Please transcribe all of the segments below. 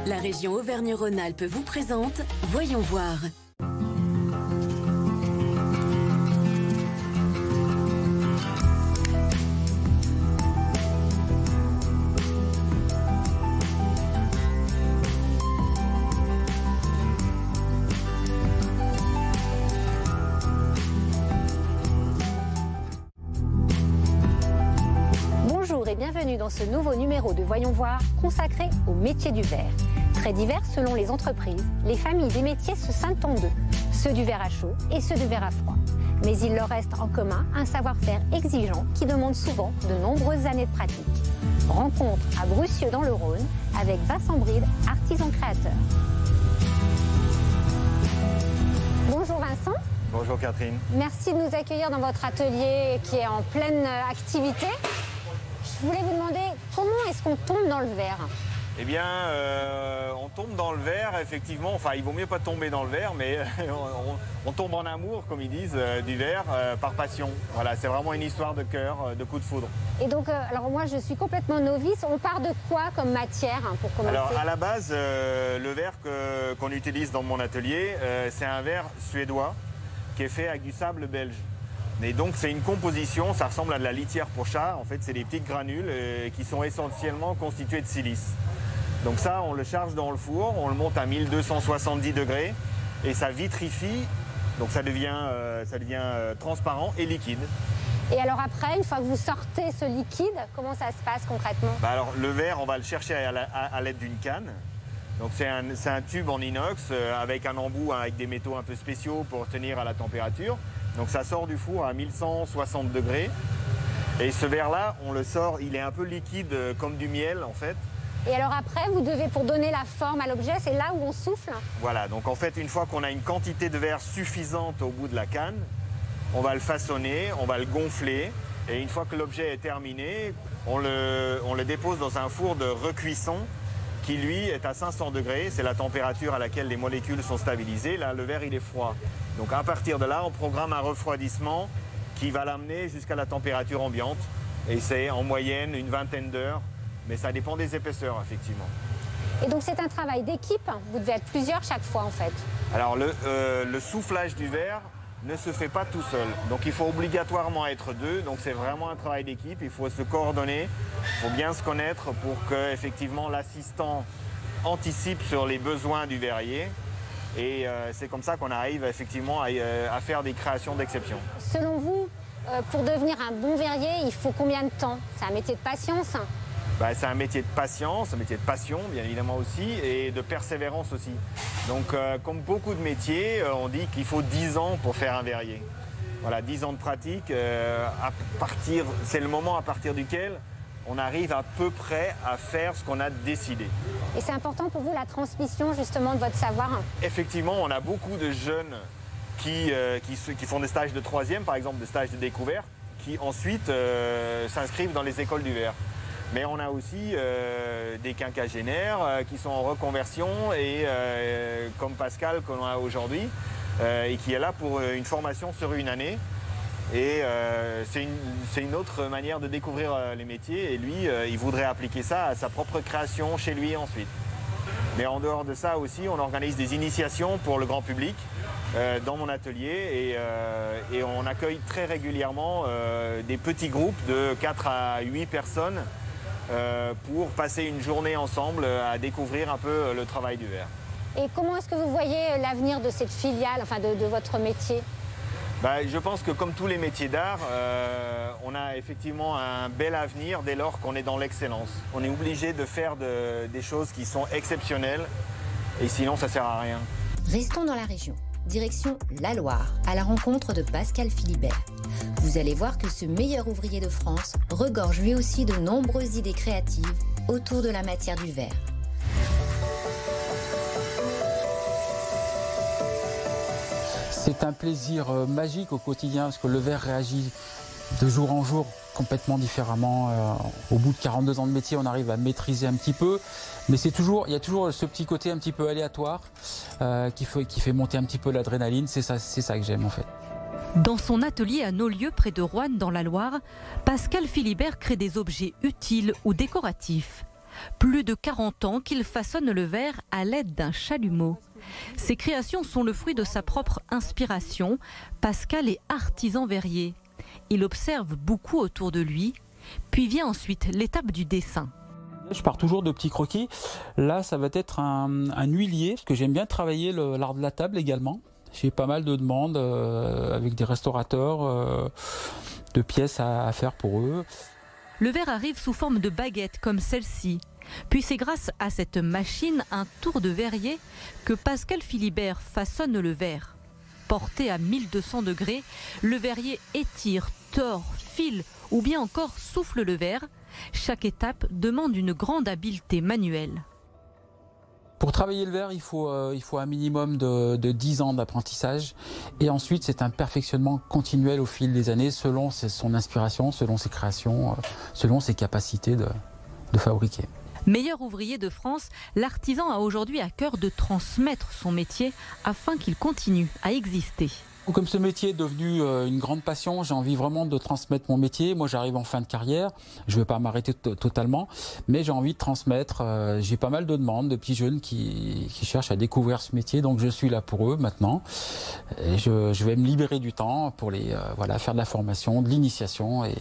La région Auvergne-Rhône-Alpes vous présente Voyons voir. Bonjour et bienvenue dans ce nouveau numéro de Voyons voir consacré au métier du verre. Très divers selon les entreprises, les familles des métiers se scindent en deux, ceux du verre à chaud et ceux du verre à froid. Mais il leur reste en commun un savoir-faire exigeant qui demande souvent de nombreuses années de pratique. Rencontre à Brussieux dans le Rhône avec Vincent Bride, artisan créateur. Bonjour Vincent. Bonjour Catherine. Merci de nous accueillir dans votre atelier qui est en pleine activité. Je voulais vous demander comment est-ce qu'on tombe dans le verre? Eh bien, on tombe dans le verre, effectivement. Enfin, il vaut mieux pas tomber dans le verre, mais on tombe en amour, comme ils disent, du verre, par passion. Voilà, c'est vraiment une histoire de cœur, de coup de foudre. Et donc, alors moi, je suis complètement novice. On part de quoi comme matière pour commencer? Alors, à la base, le verre qu'on utilise dans mon atelier, c'est un verre suédois qui est fait avec du sable belge. Et donc, c'est une composition, ça ressemble à de la litière pour chat. En fait, c'est des petites granules qui sont essentiellement constituées de silice. Donc ça, on le charge dans le four, on le monte à 1270 degrés et ça vitrifie, donc ça devient transparent et liquide. Et alors après, une fois que vous sortez ce liquide, comment ça se passe concrètement? Alors le verre, on va le chercher à l'aide d'une canne. Donc c'est un tube en inox avec un embout avec des métaux un peu spéciaux pour tenir à la température. Donc ça sort du four à 1160 degrés. Et ce verre-là, on le sort, il est un peu liquide comme du miel en fait. Et alors après, vous devez, pour donner la forme à l'objet, c'est là où on souffle? Voilà, donc en fait, une fois qu'on a une quantité de verre suffisante au bout de la canne, on va le façonner, on va le gonfler. Et une fois que l'objet est terminé, on le dépose dans un four de recuisson qui, lui, est à 500 degrés. C'est la température à laquelle les molécules sont stabilisées. Là, le verre, il est froid. Donc à partir de là, on programme un refroidissement qui va l'amener jusqu'à la température ambiante. Et c'est en moyenne une vingtaine d'heures. Mais ça dépend des épaisseurs, effectivement. Et donc c'est un travail d'équipe, vous devez être plusieurs chaque fois en fait? Alors le soufflage du verre ne se fait pas tout seul. Donc il faut obligatoirement être deux, donc c'est vraiment un travail d'équipe, il faut se coordonner, il faut bien se connaître pour que effectivement l'assistant anticipe sur les besoins du verrier. Et c'est comme ça qu'on arrive effectivement à faire des créations d'exception. Selon vous, pour devenir un bon verrier, il faut combien de temps? C'est un métier de patience? C'est un métier de patience, un métier de passion bien évidemment aussi et de persévérance aussi. Donc comme beaucoup de métiers, on dit qu'il faut 10 ans pour faire un verrier. Voilà, 10 ans de pratique, c'est le moment à partir duquel on arrive à peu près à faire ce qu'on a décidé. Et c'est important pour vous la transmission justement de votre savoir? Effectivement, on a beaucoup de jeunes qui font des stages de 3e, par exemple des stages de découverte, qui ensuite s'inscrivent dans les écoles du verre. Mais on a aussi des quinquagénaires qui sont en reconversion et comme Pascal qu'on a aujourd'hui et qui est là pour une formation sur une année. Et c'est une autre manière de découvrir les métiers et lui, il voudrait appliquer ça à sa propre création chez lui ensuite. Mais en dehors de ça aussi, on organise des initiations pour le grand public dans mon atelier et on accueille très régulièrement des petits groupes de 4 à 8 personnes pour passer une journée ensemble à découvrir un peu le travail du verre. Et comment est-ce que vous voyez l'avenir de cette filiale, enfin de votre métier? Je pense que comme tous les métiers d'art, on a effectivement un bel avenir dès lors qu'on est dans l'excellence. On est obligé de faire des choses qui sont exceptionnelles et sinon ça ne sert à rien. Restons dans la région. Direction la Loire, à la rencontre de Pascal Philibert. Vous allez voir que ce meilleur ouvrier de France regorge lui aussi de nombreuses idées créatives autour de la matière du verre. C'est un plaisir magique au quotidien parce que le verre réagit de jour en jour complètement différemment. Au bout de 42 ans de métier, on arrive à maîtriser un petit peu. Mais il y a toujours ce petit côté un petit peu aléatoire qui fait monter un petit peu l'adrénaline. C'est ça que j'aime en fait. Dans son atelier à Naulieu, près de Roanne, dans la Loire, Pascal Philibert crée des objets utiles ou décoratifs. Plus de 40 ans qu'il façonne le verre à l'aide d'un chalumeau. Ses créations sont le fruit de sa propre inspiration. Pascal est artisan verrier. Il observe beaucoup autour de lui, puis vient ensuite l'étape du dessin. Je pars toujours de petits croquis. Là, ça va être un huilier, parce que j'aime bien travailler l'art de la table également. J'ai pas mal de demandes avec des restaurateurs de pièces à faire pour eux. Le verre arrive sous forme de baguette comme celle-ci. Puis c'est grâce à cette machine, un tour de verrier, que Pascal Philibert façonne le verre. Porté à 1200 degrés, le verrier étire, tord, file ou bien encore souffle le verre. Chaque étape demande une grande habileté manuelle. Pour travailler le verre, il faut un minimum de 10 ans d'apprentissage. Et ensuite, c'est un perfectionnement continuel au fil des années, selon son inspiration, selon ses créations, selon ses capacités de fabriquer. Meilleur ouvrier de France, l'artisan a aujourd'hui à cœur de transmettre son métier afin qu'il continue à exister. Comme ce métier est devenu une grande passion, j'ai envie vraiment de transmettre mon métier. Moi, j'arrive en fin de carrière, je ne vais pas m'arrêter totalement, mais j'ai envie de transmettre. J'ai pas mal de demandes de petits jeunes qui cherchent à découvrir ce métier, donc je suis là pour eux maintenant. Et je vais me libérer du temps pour faire de la formation, de l'initiation et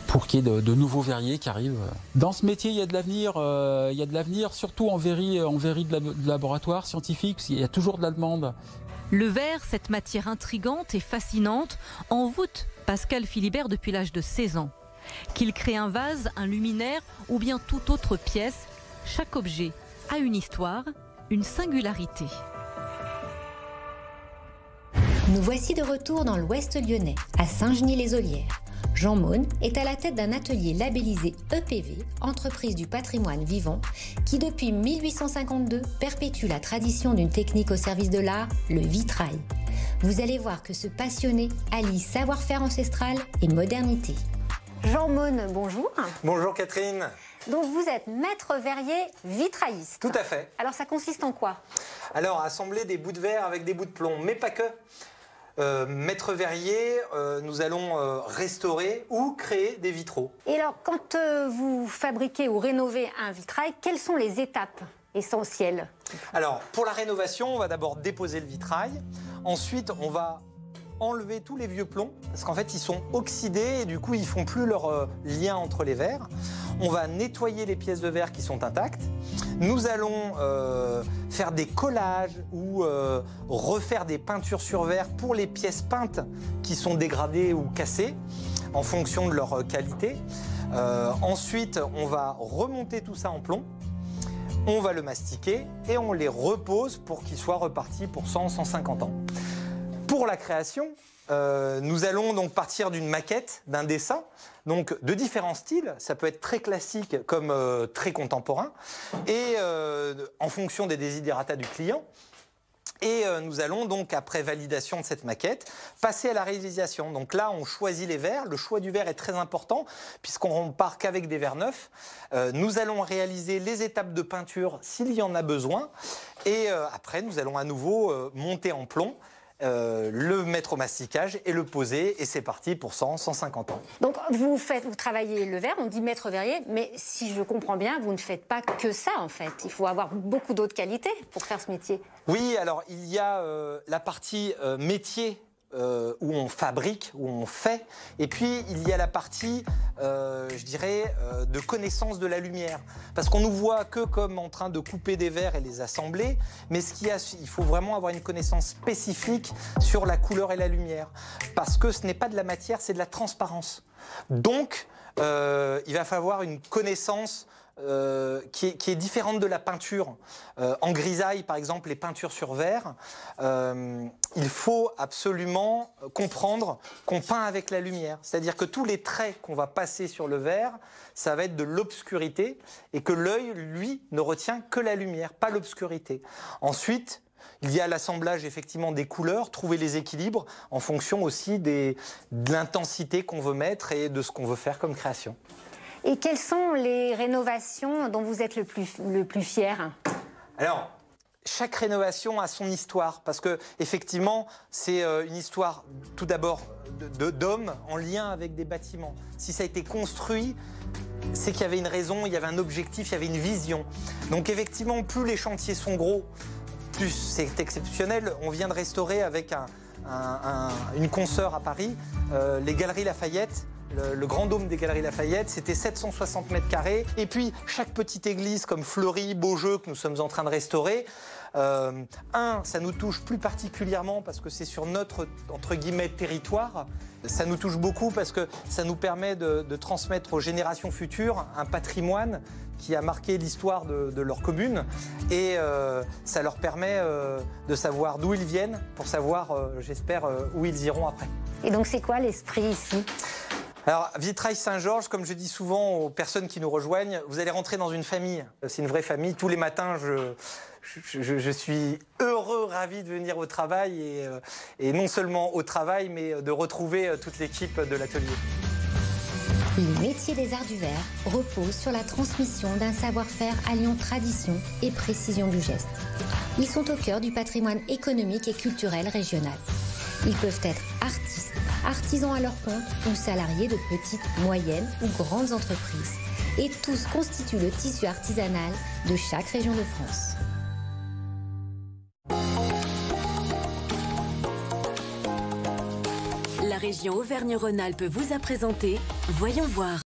pour qu'il y ait de nouveaux verriers qui arrivent. Dans ce métier, il y a de l'avenir, surtout en verrie de laboratoire scientifique, parce qu'il y a toujours de la demande. Le verre, cette matière intrigante et fascinante, envoûte Pascal Philibert depuis l'âge de 16 ans. Qu'il crée un vase, un luminaire ou bien toute autre pièce, chaque objet a une histoire, une singularité. Nous voici de retour dans l'Ouest lyonnais, à Saint-Genis-les-Olières. Jean Maunes est à la tête d'un atelier labellisé EPV, entreprise du patrimoine vivant, qui depuis 1852 perpétue la tradition d'une technique au service de l'art, le vitrail. Vous allez voir que ce passionné allie savoir-faire ancestral et modernité. Jean Maunes, bonjour. Bonjour Catherine. Donc vous êtes maître verrier vitrailliste. Tout à fait. Alors ça consiste en quoi? Alors assembler des bouts de verre avec des bouts de plomb, mais pas que. Maître verrier, nous allons restaurer ou créer des vitraux. Et alors quand vous fabriquez ou rénovez un vitrail, quelles sont les étapes essentielles? Alors pour la rénovation, on va d'abord déposer le vitrail. Ensuite, on va enlever tous les vieux plombs parce qu'en fait ils sont oxydés et du coup ils font plus leur lien entre les verres. On va nettoyer les pièces de verre qui sont intactes. Nous allons faire des collages ou refaire des peintures sur verre pour les pièces peintes qui sont dégradées ou cassées en fonction de leur qualité. Ensuite, on va remonter tout ça en plomb. On va le mastiquer et on les repose pour qu'ils soient repartis pour 100-150 ans. Pour la création, nous allons donc partir d'une maquette, d'un dessin, donc de différents styles. Ça peut être très classique comme très contemporain, et en fonction des desiderata du client. Et nous allons donc, après validation de cette maquette, passer à la réalisation. Donc là, on choisit les verres. Le choix du verre est très important, puisqu'on ne part qu'avec des verres neufs. Nous allons réaliser les étapes de peinture s'il y en a besoin. Et après, nous allons à nouveau monter en plomb, le mettre au masticage et le poser, et c'est parti pour 100-150 ans. Donc vous travaillez le verre, on dit maître verrier, mais si je comprends bien, vous ne faites pas que ça en fait. Il faut avoir beaucoup d'autres qualités pour faire ce métier. Oui, alors il y a la partie métier où on fabrique, où on fait, et puis il y a la partie, je dirais, de connaissance de la lumière. Parce qu'on nous voit que comme en train de couper des verres et les assembler, mais il faut vraiment avoir une connaissance spécifique sur la couleur et la lumière. Parce que ce n'est pas de la matière, c'est de la transparence. Donc, il va falloir une connaissance qui est différente de la peinture. En grisaille, par exemple, les peintures sur verre, il faut absolument comprendre qu'on peint avec la lumière. C'est-à-dire que tous les traits qu'on va passer sur le verre, ça va être de l'obscurité, et que l'œil, lui, ne retient que la lumière, pas l'obscurité. Ensuite, il y a l'assemblage effectivement des couleurs, trouver les équilibres en fonction aussi de l'intensité qu'on veut mettre et de ce qu'on veut faire comme création. Et quelles sont les rénovations dont vous êtes le plus fier? Alors, chaque rénovation a son histoire, parce que effectivement, c'est une histoire tout d'abord d'hommes en lien avec des bâtiments. Si ça a été construit, c'est qu'il y avait une raison, il y avait un objectif, il y avait une vision. Donc effectivement, plus les chantiers sont gros, plus c'est exceptionnel. On vient de restaurer avec une consoeur à Paris, les Galeries Lafayette. Le grand dôme des Galeries Lafayette, c'était 760 mètres carrés. Et puis, chaque petite église comme Fleury, Beaujeu, que nous sommes en train de restaurer, ça nous touche plus particulièrement parce que c'est sur notre, entre guillemets, territoire. Ça nous touche beaucoup parce que ça nous permet de transmettre aux générations futures un patrimoine qui a marqué l'histoire de leur commune. Et ça leur permet de savoir d'où ils viennent pour savoir, j'espère, où ils iront après. Et donc, c'est quoi l'esprit ici ? Alors, Vitrail-Saint-Georges, comme je dis souvent aux personnes qui nous rejoignent, vous allez rentrer dans une famille. C'est une vraie famille. Tous les matins, je suis heureux, ravi de venir au travail et non seulement au travail, mais de retrouver toute l'équipe de l'atelier. Le métier des arts du verre repose sur la transmission d'un savoir-faire alliant tradition et précision du geste. Ils sont au cœur du patrimoine économique et culturel régional. Ils peuvent être artistes, artisans à leur compte ou salariés de petites, moyennes ou grandes entreprises. Et tous constituent le tissu artisanal de chaque région de France. La région Auvergne-Rhône-Alpes vous a présenté Voyons voir.